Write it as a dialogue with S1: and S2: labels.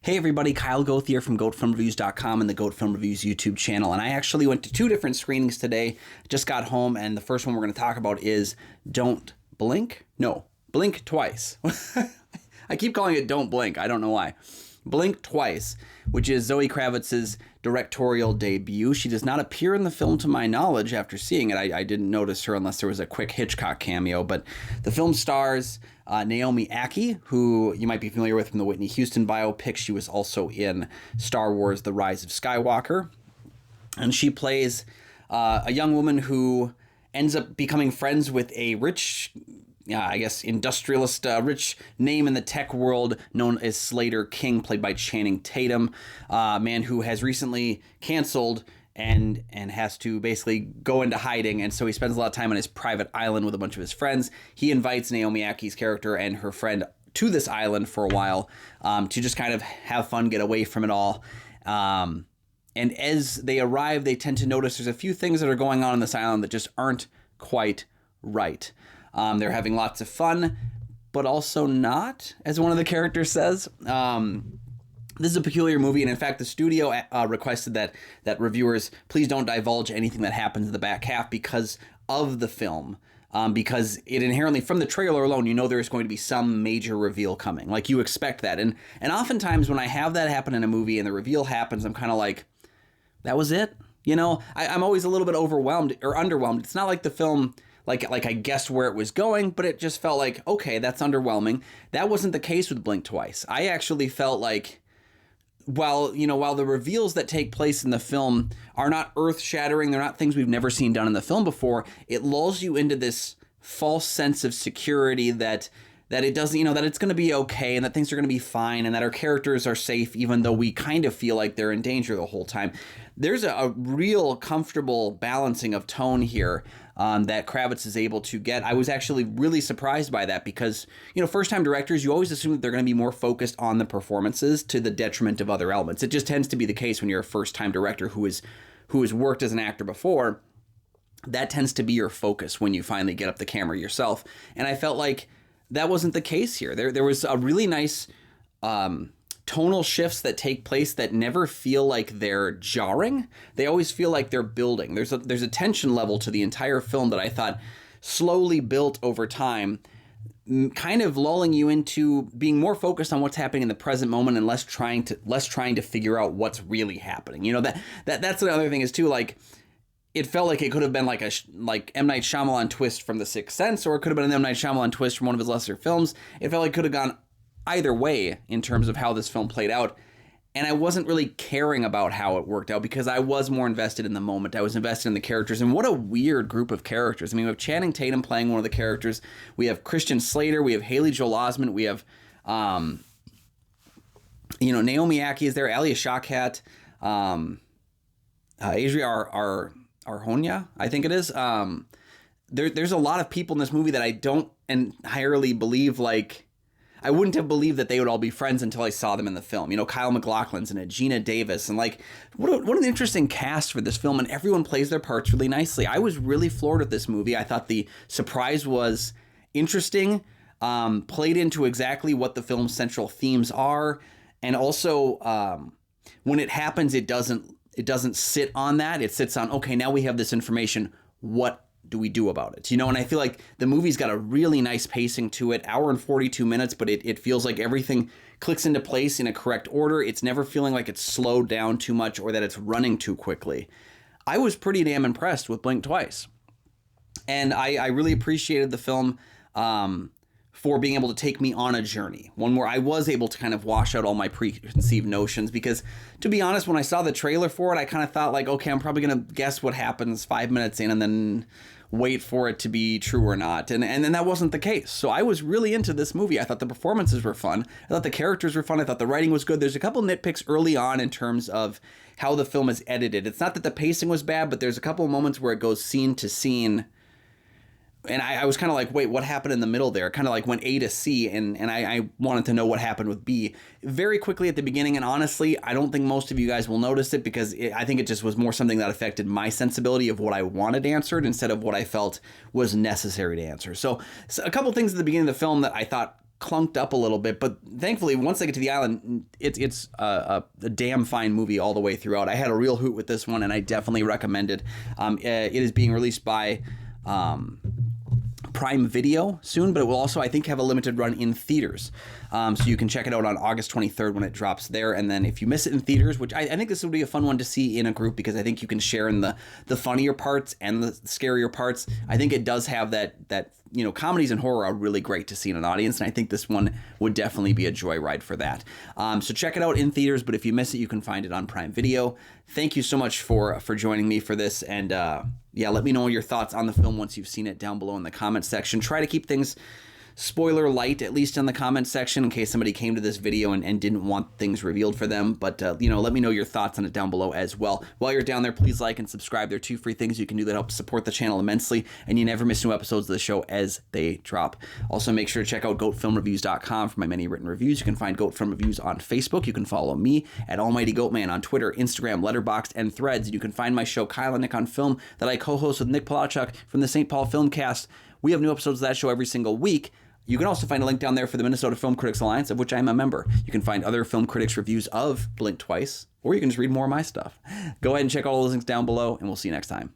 S1: Hey everybody, Kyle Goth here from GoatFilmReviews.com and the Goat Film Reviews YouTube channel. And I actually went to two different screenings today. Just got home, and the first one we're going to talk about is Don't Blink. No, Blink Twice. I keep calling it Don't Blink. I don't know why. Blink Twice, which is Zoe Kravitz's directorial debut. She does not appear in the film to my knowledge after seeing it. I didn't notice her unless there was a quick Hitchcock cameo, but the film stars Naomi Ackie, who you might be familiar with from the Whitney Houston biopic. She was also in Star Wars: The Rise of Skywalker. And she plays a young woman who ends up becoming friends with a rich, I guess, industrialist, rich name in the tech world known as Slater King, played by Channing Tatum, a man who has recently canceled and has to basically go into hiding, and so he spends a lot of time on his private island with a bunch of his friends. He invites Naomi Ackie's character and her friend to this island for a while to just kind of have fun, get away from it all. And as they arrive, they tend to notice there's a few things that are going on this island that just aren't quite right. They're having lots of fun, but also not, as one of the characters says. This is a peculiar movie, and in fact, the studio requested that reviewers please don't divulge anything that happens in the back half because of the film. Because it inherently, from the trailer alone, you know there's going to be some major reveal coming. Like, you expect that. And oftentimes when I have that happen in a movie and the reveal happens, I'm kind of like, that was it? You know, I'm always a little bit overwhelmed or underwhelmed. It's not like the film... Like I guessed where it was going, but it just felt like, okay, that's underwhelming. That wasn't the case with Blink Twice. I actually felt like, while the reveals that take place in the film are not earth-shattering, they're not things we've never seen done in the film before, it lulls you into this false sense of security that it doesn't, that it's going to be okay and that things are going to be fine and that our characters are safe even though we kind of feel like they're in danger the whole time. There's a real comfortable balancing of tone here that Kravitz is able to get. I was actually really surprised by that because, first-time directors, you always assume that they're going to be more focused on the performances to the detriment of other elements. It just tends to be the case when you're a first-time director who has worked as an actor before. That tends to be your focus when you finally get up the camera yourself. And I felt like that wasn't the case here. There was a really nice tonal shifts that take place that never feel like they're jarring. They always feel like they're building. There's a tension level to the entire film that I thought slowly built over time, kind of lulling you into being more focused on what's happening in the present moment and less trying to figure out what's really happening. That's another thing is too, like, it felt like it could have been like M. Night Shyamalan twist from The Sixth Sense, or it could have been an M. Night Shyamalan twist from one of his lesser films. It felt like it could have gone either way in terms of how this film played out. And I wasn't really caring about how it worked out because I was more invested in the moment. I was invested in the characters. And what a weird group of characters. I mean, we have Channing Tatum playing one of the characters. We have Christian Slater. We have Haley Joel Osment. We have, Naomi Ackie is there. Alia Shawkat. Adria Arjona, I think it is. There's a lot of people in this movie that I don't entirely believe, I wouldn't have believed that they would all be friends until I saw them in the film. Kyle MacLachlan's in it, Gina Davis, and what an interesting cast for this film, and everyone plays their parts really nicely. I was really floored with this movie. I thought the surprise was interesting, played into exactly what the film's central themes are, and also when it happens, it doesn't sit on that. It sits on, okay, now we have this information. What do we do about it? And I feel like the movie's got a really nice pacing to it, hour and 42 minutes, but it feels like everything clicks into place in a correct order. It's never feeling like it's slowed down too much or that it's running too quickly. I was pretty damn impressed with Blink Twice. And I really appreciated the film for being able to take me on a journey, one where I was able to kind of wash out all my preconceived notions, because to be honest, when I saw the trailer for it, I kind of thought okay, I'm probably going to guess what happens 5 minutes in and then wait for it to be true or not. And then that wasn't the case. So I was really into this movie. I thought the performances were fun. I thought the characters were fun. I thought the writing was good. There's a couple nitpicks early on in terms of how the film is edited. It's not that the pacing was bad, but there's a couple of moments where it goes scene to scene. And I was kind of like, wait, what happened in the middle there? Kind of like went A to C, and I wanted to know what happened with B very quickly at the beginning. And honestly, I don't think most of you guys will notice it because I think it just was more something that affected my sensibility of what I wanted answered instead of what I felt was necessary to answer. So a couple things at the beginning of the film that I thought clunked up a little bit, but thankfully once I get to the island, it's a damn fine movie all the way throughout. I had a real hoot with this one, and I definitely recommend it. It is being released by Prime Video soon, but it will also, I think, have a limited run in theaters. So you can check it out on August 23rd when it drops there. And then if you miss it in theaters, which I think this would be a fun one to see in a group, because I think you can share in the funnier parts and the scarier parts. I think it does have that comedies and horror are really great to see in an audience, and I think this one would definitely be a joyride for that. So check it out in theaters, but if you miss it, you can find it on Prime Video. Thank you so much for joining me for this, and let me know your thoughts on the film once you've seen it down below in the comments section. Try to keep things spoiler light, at least in the comment section, in case somebody came to this video and didn't want things revealed for them. But, let me know your thoughts on it down below as well. While you're down there, please like and subscribe. There are 2 free things you can do that help support the channel immensely, and you never miss new episodes of the show as they drop. Also, make sure to check out goatfilmreviews.com for my many written reviews. You can find Goat Film Reviews on Facebook. You can follow me at Almighty Goatman on Twitter, Instagram, Letterboxd, and Threads. And you can find my show, Kyle and Nick on Film, that I co-host with Nick Palachuk from the St. Paul Filmcast. We have new episodes of that show every single week. You can also find a link down there for the Minnesota Film Critics Alliance, of which I'm a member. You can find other film critics' reviews of Blink Twice, or you can just read more of my stuff. Go ahead and check all those links down below, and we'll see you next time.